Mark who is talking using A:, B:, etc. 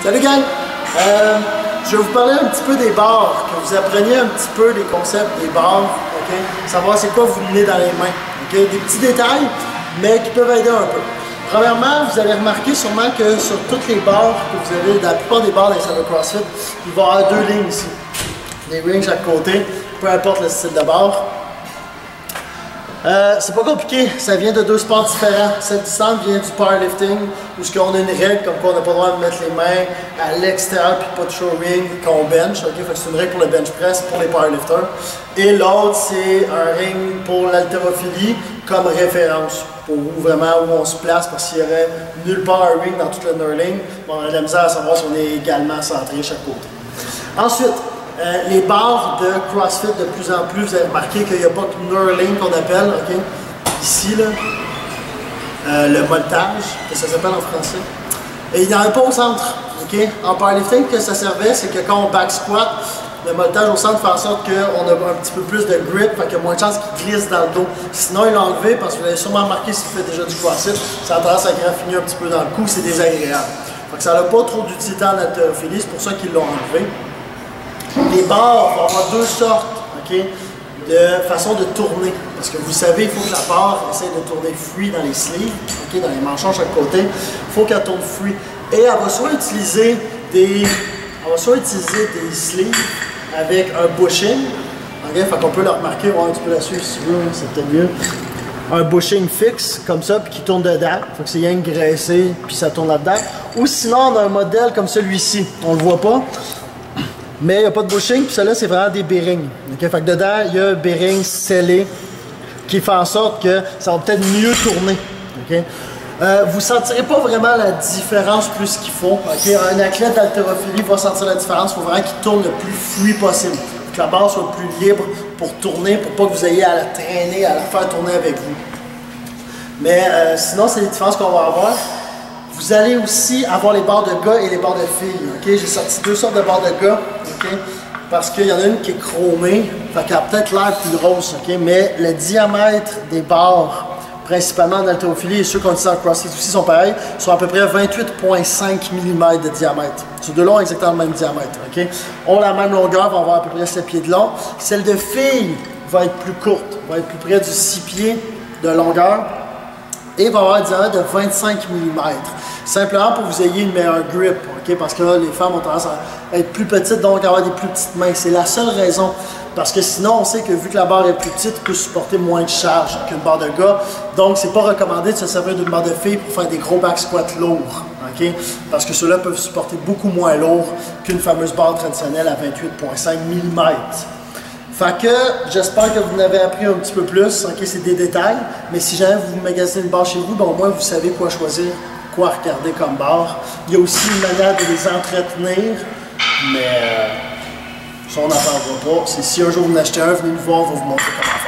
A: Salut gang! Je vais vous parler un petit peu des barres, que vous appreniez un petit peu les concepts des barres, ok? Savoir c'est quoi vous menez dans les mains, ok? Des petits détails, mais qui peuvent aider un peu. Premièrement, vous allez remarquer sûrement que sur toutes les barres que vous avez, dans la plupart des barres dans les salles de CrossFit, il va y avoir deux lignes ici. Des rings chaque côté, peu importe le style de barre. C'est pas compliqué, ça vient de deux sports différents. Celle du centre vient du powerlifting, où on a une règle comme quoi on n'a pas le droit de mettre les mains à l'extérieur puis pas de show ring qu'on bench. Okay? Fait que c'est une règle pour le bench press pour les powerlifters. Et l'autre, c'est un ring pour l'haltérophilie comme référence pour vraiment où on se place, parce qu'il y aurait nulle part un ring dans tout le knurling. Bon, on a de la misère à savoir si on est également centré chaque côté. Ensuite, les barres de CrossFit, de plus en plus, vous avez remarqué qu'il n'y a pas que knurling qu'on appelle, ok? Ici, là, le moltage, que ça s'appelle en français. Et il n'y en a pas au centre, ok? En powerlifting, que ça servait, c'est que quand on back squat, le moltage au centre fait en sorte qu'on a un petit peu plus de grip, fait qu'il y a moins de chances qu'il glisse dans le dos. Sinon, ils l'ont enlevé, parce que vous l'avez sûrement remarqué si vous faites déjà du CrossFit, ça a tendance à graffiner un petit peu dans le cou, c'est désagréable. Fait que ça n'a pas trop d'utilité en haltérophilie, c'est pour ça qu'ils l'ont enlevé. Les barres vont avoir deux sortes, okay, de façon de tourner. Parce que vous savez, il faut que la barre essaie de tourner free dans les sleeves, okay, dans les manchons de chaque côté. Il faut qu'elle tourne free. Et elle va soit utiliser des sleeves avec un bushing. Okay, fait qu'on peut le remarquer, ouais, tu peux la suivre si tu veux, hein, c'est peut-être mieux. Un bushing fixe, comme ça, puis qui tourne dedans. Fait que c'est rien graissé, puis ça tourne là-dedans. Ou sinon, on a un modèle comme celui-ci. On le voit pas. Mais il n'y a pas de bushing, puis celui-là, c'est vraiment des bearings. Okay? Fait que dedans, il y a un bearing scellé qui fait en sorte que ça va peut-être mieux tourner. Okay? Vous ne sentirez pas vraiment la différence plus qu'il faut. Okay? Un athlète d'haltérophilie va sentir la différence. Il faut vraiment qu'il tourne le plus free possible. Que la barre soit le plus libre pour tourner, pour pas que vous ayez à la traîner, à la faire tourner avec vous. Mais sinon, c'est les différences qu'on va avoir. Vous allez aussi avoir les barres de gars et les barres de filles. Okay? J'ai sorti deux sortes de barres de gars, okay? Parce qu'il y en a une qui est chromée, fait qu'elle a peut-être l'air plus grosse, okay? Mais le diamètre des barres, principalement en haltérophilie, et ceux qu'on utilise en CrossFit aussi sont pareils, sont à peu près 28,5 mm de diamètre. Ces deux-là ont exactement le même diamètre. Okay? Ont la même longueur, vont avoir à peu près 7 pieds de long. Celle de filles va être plus courte, va être plus près du 6 pieds de longueur. Et va avoir un diamètre de 25 mm. Simplement pour que vous ayez une meilleure grip, okay? Parce que là, les femmes ont tendance à être plus petites, donc avoir des plus petites mains. C'est la seule raison. Parce que sinon, on sait que vu que la barre est plus petite, elle peut supporter moins de charge qu'une barre de gars. Donc, c'est pas recommandé de se servir d'une barre de filles pour faire des gros back squats lourds. Okay? Parce que ceux-là peuvent supporter beaucoup moins lourd qu'une fameuse barre traditionnelle à 28,5 mm. Fait que j'espère que vous en avez appris un petit peu plus, ok, c'est des détails, mais si jamais vous magasinez une barre chez vous, ben au moins vous savez quoi choisir, quoi regarder comme barre. Il y a aussi une manière de les entretenir, mais ça on n'en parlera pas. Si un jour vous en achetez un, venez nous voir, on va vous montrer comment faire.